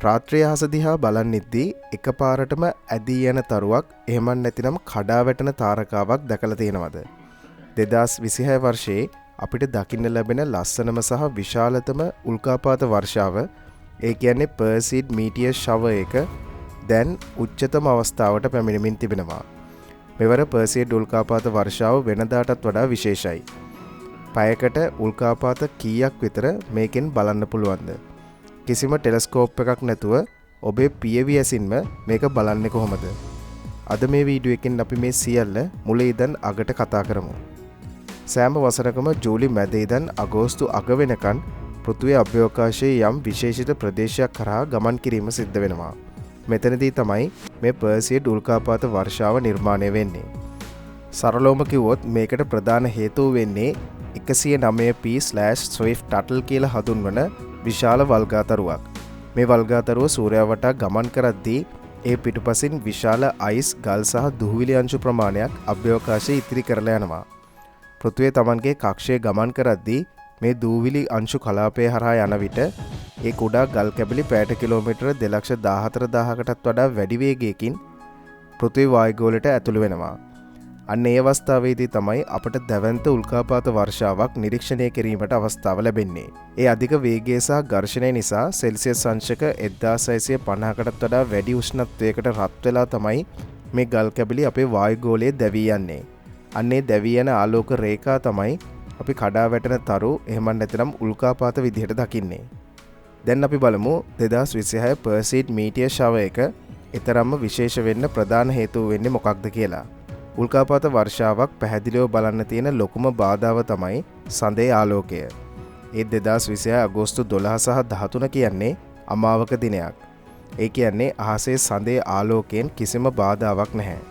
රාත්‍රී අහස දිහා බලන්නිද්දී එකපාරටම ඇදී යන තරුවක් එහෙම නැතිනම් කඩා වැටෙන තාරකාවක් දැකලා තියෙනවද? 2026 වර්ෂයේ අපිට දකින්න ලැබෙන ලස්සනම සහ විශාලතම උල්කාපාත වර්ෂාව, ඒ කියන්නේ පර්සීඩ් මීටියර් ෂවර් එක දැන් උච්චතම අවස්ථාවට පැමිණෙමින් තිබෙනවා. මෙවර පර්සීඩ් උල්කාපාත වර්ෂාව වෙනදාටත් වඩා විශේෂයි. පැයකට උල්කාපාත කීයක් විතර මේකෙන් බලන්න පුළුවන්ද? කිසිම ටෙලස්කෝප් එකක් නැතුව ඔබේ පියවි ඇසින්ම මේක බලන්නේ කොහොමද? අද මේ වීඩියෝ එකෙන් අපි මේ සියල්ල මුල ඉඳන් අගට කතා කරමු. සෑම වසරකම ජූලි මැද ඉඳන් අගෝස්තු අග වෙනකන් පෘථිවි අභ්‍යවකාශයේ යම් විශේෂිත ප්‍රදේශයක් කරා ගමන් කිරීම සිද්ධ වෙනවා. මෙතනදී තමයි මේ පර්සීඩ් උල්කාපාත වර්ෂාව නිර්මාණය වෙන්නේ. සරලවම කිව්වොත් මේකට ප්‍රධාන හේතුව වෙන්නේ 109p/Swift Tuttle කියලා හඳුන්වන විශාල වල්ගාතරුවක්. මේ වල්ගාතරුව සූර්යයා වටා ගමන් කරද්දී ඒ පිටුපසින් විශාල අයිස්, ගල් සහ දුහුවිලි අංශු ප්‍රමාණයක් අභ්‍යවකාශයේ ඉතිරි කරලා යනවා. පෘථිවිය Tamanගේ කක්ෂයේ ගමන් කරද්දී මේ දූවිලි අංශු කලාපය හරහා යන විට ඒ කුඩා ගල් කැබලි පැයට කිලෝමීටර 2,14,000කටත් වඩා වැඩි වේගයකින් පෘථිවි වායුගෝලයට ඇතුළු වෙනවා. අන්න ඒ අවස්ථාවේදී තමයි අපට දැවැන්ත උල්කාපාත වර්ෂාවක් නිරීක්ෂණය කිරීමට අවස්ථාව ලැබෙන්නේ. ඒ අධික වේගය සහ ඝර්ෂණය නිසා සෙල්සියස් අංශක 1650කටත් වඩා වැඩි උෂ්ණත්වයකට රත් වෙලා තමයි මේ ගල් කැබලි අපේ වායුගෝලයේ දැවී යන්නේ. අන්නේ දැවී යන ආලෝක රේඛා තමයි අපි කඩා වැටෙන තරු එහෙම නැත්නම් උල්කාපාත විදිහට දකින්නේ. දැන් අපි බලමු 2026 පර්සීඩ් මීටියර් ෂවර් එක ඊතරම්ම විශේෂ වෙන්න ප්‍රධාන හේතුව වෙන්නේ මොකක්ද කියලා. උල්කාපාත වර්ෂාවක් පැහැදිලිව බලන්න තියෙන ලොකුම බාධාව තමයි සඳේ ආලෝකය. ඒ 2026 අගෝස්තු 12 සහ 13 කියන්නේ අමාවක දිනයක්. ඒ කියන්නේ අහසේ සඳේ ආලෝකයෙන් කිසිම බාධාවක් නැහැ.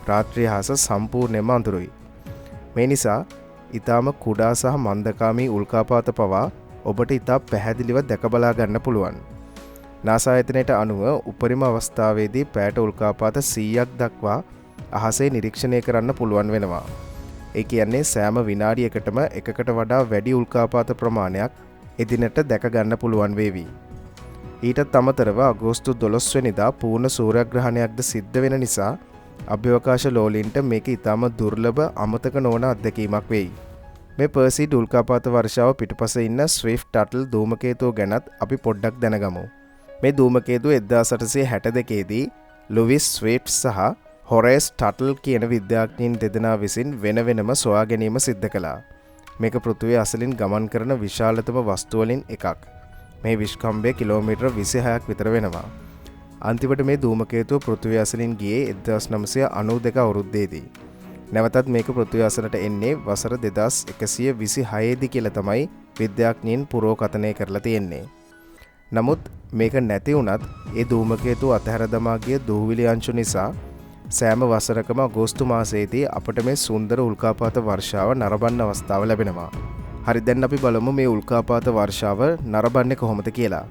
රාත්‍රී අහස සම්පූර්ණයෙන්ම අඳුරුයි. මේ නිසා ඊටාම කුඩා සහ මන්දකාමී උල්කාපාත පවා ඔබට ඊටා පැහැදිලිව දැක බලා ගන්න පුළුවන්. නාසා ආයතනයට අනුව උපරිම අවස්ථාවේදී පැයට උල්කාපාත 100ක් දක්වා අහසේ නිරීක්ෂණය කරන්න පුළුවන් වෙනවා. ඒ කියන්නේ සෑම විනාඩියකටම එකකට වඩා වැඩි උල්කාපාත ප්‍රමාණයක් එදිනට දැක ගන්න පුළුවන් වේවි. ඊටත් අමතරව අගෝස්තු 12 වෙනිදා පූර්ණ සූර්යග්‍රහණයක්ද සිද්ධ වෙන නිසා අභ්‍යවකාශ ලෝලීන්ට මේක ඊටම දුර්ලභ අමතක නොවන අත්දැකීමක් වෙයි. මේ පර්සීඩ් උල්කාපාත වර්ෂාව පිටුපස ඉන්න ස්විෆ්ට් ටටල් ධූමකේතුව ගැනත් අපි පොඩ්ඩක් දැනගමු. මේ ධූමකේතුව 1862 දී ලුවිස් ස්විෆ්ට් සහ හොරේස් ටටල් කියන විද්‍යාඥයින් දෙදෙනා විසින් වෙන වෙනම සොයා ගැනීම සිද්ධ කළා. මේක පෘථිවිය අසලින් ගමන් කරන විශාලතම වස්තු වලින් එකක්. මේ විශ්කම්භය කිලෝමීටර 26ක් විතර වෙනවා. අන්තිමට මේ ධූමකේතුව පෘථිවිය අසලින් ගියේ 1992 අවුරුද්දේදී. නැවතත් මේක පෘථිවිය අසලට එන්නේ වසර 2126 දී කියලා තමයි විද්‍යාඥයින් පුරෝකථනය කරලා තියෙන්නේ. නමුත් මේක නැති වුණත් ඒ ධූමකේතුව අතහැර දමා ගිය දූවිලි අංශු නිසා සෑම වසරකම අගෝස්තු මාසයේදී අපට මේ සුන්දර උල්කාපාත වර්ෂාව නරඹන්න අවස්ථාව ලැබෙනවා. හරි, දැන් අපි බලමු මේ උල්කාපාත වර්ෂාව නරඹන්නේ කොහොමද කියලා.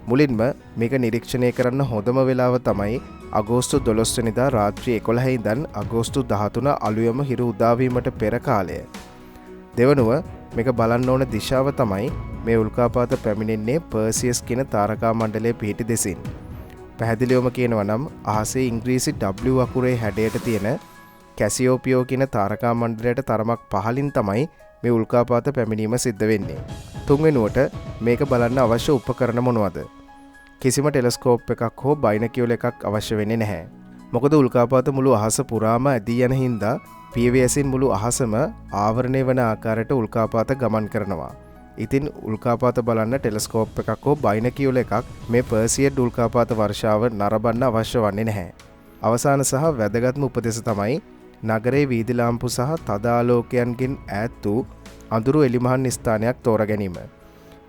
මුලින්ම මේක නිරීක්ෂණය කරන්න හොඳම වෙලාව තමයි අගෝස්තු 12 වෙනිදා රාත්‍රී 11 ඉඳන් අගෝස්තු 13 අලුයම හිරු උදා වීමට පෙර කාලය. දෙවනුව මේක බලන්න ඕන දිශාව තමයි මේ උල්කාපාත පැමිණෙන්නේ පර්සියස් කියන තාරකා මණ්ඩලයේ පිහිටි දෙසින්. පැහැදිලිවම කියනවා නම් අහසේ ඉංග්‍රීසි W අකුරේ හැඩයට තියෙන කැසියෝපියෝ කියන තාරකා මණ්ඩලයට තරමක් පහළින් තමයි මේ උල්කාපාත පැමිණීම සිද්ධ වෙන්නේ. තුන්වෙනුවට මේක බලන්න අවශ්‍ය උපකරණ මොනවද? කිසිම ටෙලස්කෝප් එකක් හෝ බයිනකියුල එකක් අවශ්‍ය වෙන්නේ නැහැ. මොකද උල්කාපාත මුළු අහස පුරාම ඇදී යන හින්දා පියවි ඇසින් මුළු අහසම ආවරණය වන ආකාරයට උල්කාපාත ගමන් කරනවා. ඉතින් උල්කාපාත බලන්න ටෙලස්කෝප් එකක් හෝ බයිනකියුල එකක් මේ පර්සීඩ් උල්කාපාත වර්ෂාව නරඹන්න අවශ්‍ය වන්නේ නැහැ. අවසාන සහ වැදගත්ම උපදෙස තමයි නගරයේ වීදි ලාම්පු සහ තද ආලෝකයන්ගෙන් ඈත් වූ අඳුරු එලිමහන් ස්ථානයක් තෝරා ගැනීම.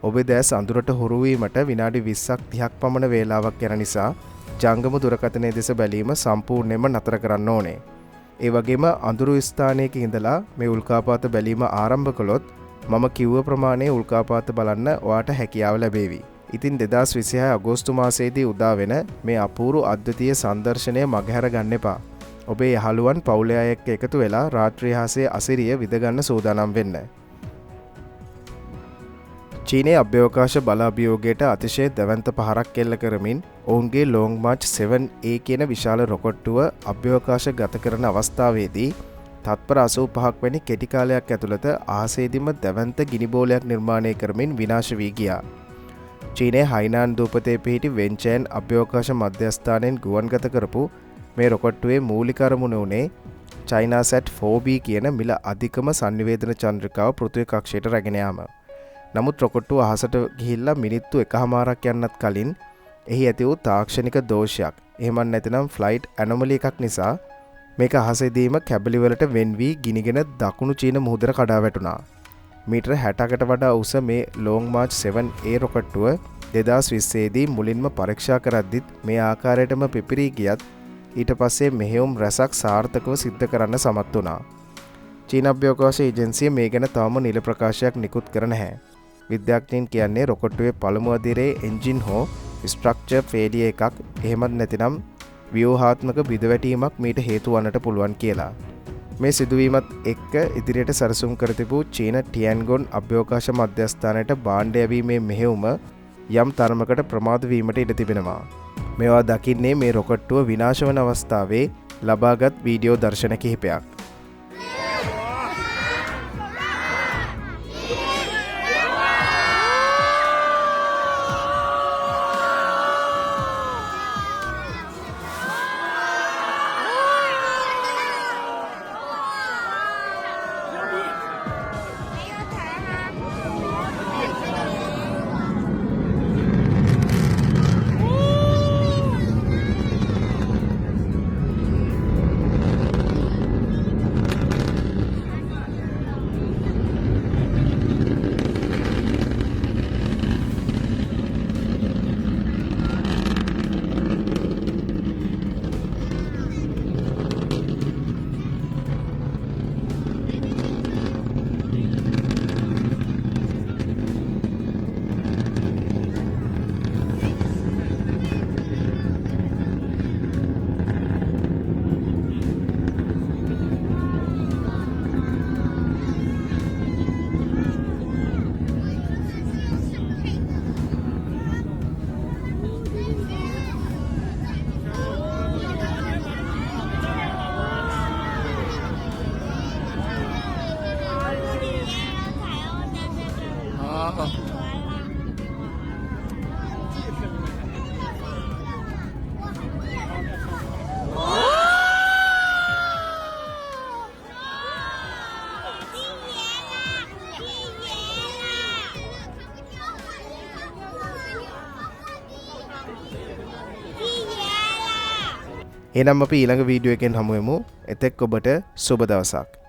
ඔබේ දැස් අඳුරට හුරු වීමට විනාඩි 20ක් 30ක් පමණ වේලාවක් යන නිසා ජංගම දුරකථනයේ දෙස බැලීම සම්පූර්ණයෙන්ම නතර කරන්න ඕනේ. ඒ වගේම අඳුරු ස්ථානයක ඉඳලා මේ උල්කාපාත බැලීම ආරම්භ කළොත් මම කිව්ව ප්‍රමාණයේ උල්කාපාත බලන්න ඔයාට හැකියාව ලැබේවි. ඉතින් 2026 අගෝස්තු මාසයේදී උදා වෙන මේ අපූර්ව අද්විතීය සංදර්ශනය මගහැර ගන්න එපා. ඔබේ යහළුවන් පවුලේ අය එක්ක එකතු වෙලා රාත්‍රී හාසයේ අසිරිය විඳ ගන්න සූදානම් වෙන්න. චීනයේ අභ්‍යවකාශ බල අභියෝගයට අතිශය දැවන්ත පහරක් එල්ල කරමින් ඔවුන්ගේ ලෝං මාච් 7A කියන විශාල රොකොට්ටුව අභ්‍යවකාශ ගත කරන අවස්ථාවේදී තත්පර 85ක් වැනි කෙටි කාලයක් ඇතුළත අහසේදීම දැවන්ත ගිනිබෝලයක් නිර්මාණය කරමින් විනාශ වී ගියා. චීනයේ හයිනාන් දූපතේ පිහිටි වෙන්චෑන් අභ්‍යවකාශ මධ්‍යස්ථානයෙන් ගුවන්ගත කරපු මේ රොකොට්ටුවේ මූලික අරමුණ වුණේ චයිනාසැට් 4B කියන මිල අධිකම සංනිවේදන චන්ද්‍රිකාව පෘථිවි කක්ෂයට රැගෙන යාම. නමුත් රොකොට්ටුව අහසට ගිහිල්ලා මිනිත්තු 1මාරක් යන්නත් කලින් එහි ඇති වූ තාක්ෂණික දෝෂයක් එහෙමත් නැතිනම් ෆ්ලයිට් ඇනොමලි එකක් නිසා මේක අහසේදීම කැබලි වලට වෙන් වී ගිනිගෙන දකුණු චීන මුහුදට කඩා වැටුණා. මීටර 60කට වඩා උස මේ ලෝං මාච් 7A රොකට්ටුව 2020 දී මුලින්ම පරීක්ෂා කරද්දිත් මේ ආකාරයටම පිපිරී ගියත් ඊට පස්සේ මෙහෙයුම් රැසක් සාර්ථකව සිද්ධ කරන්න සමත් වුණා. චීන අභ්‍යවකාශ ඒජන්සිය මේ ගැන තවම නිල ප්‍රකාශයක් නිකුත් කර නැහැ. විද්‍යාඥයින් කියන්නේ රොකට්ටුවේ පළමු අදියරේ එන්ජින් හෝ ස්ට්‍රක්චර් ෆේලියර් එකක් එහෙමත් නැතිනම් ව්‍යුහාත්මක බිඳවැටීමක් මීට හේතු වන්නට පුළුවන් කියලා. මේ සිදුවීමත් එක්ක ඉදිරියට සැලසුම් කර තිබූ චීන ටියන්ගොන් අභ්‍යවකාශ මධ්‍යස්ථානයට භාණ්ඩ යැවීමේ මෙහෙයුම යම් තරමකට ප්‍රමාද වීමට ඉඩ තිබෙනවා. මේවා දකින්නේ මේ රොකට්ටුව විනාශ වන අවස්ථාවේ ලබාගත් වීඩියෝ දර්ශන කිහිපයක්. එනම් අපි ඊළඟ වීඩියෝ එකෙන් හමු වෙමු. එතෙක් ඔබට සුබ දවසක්.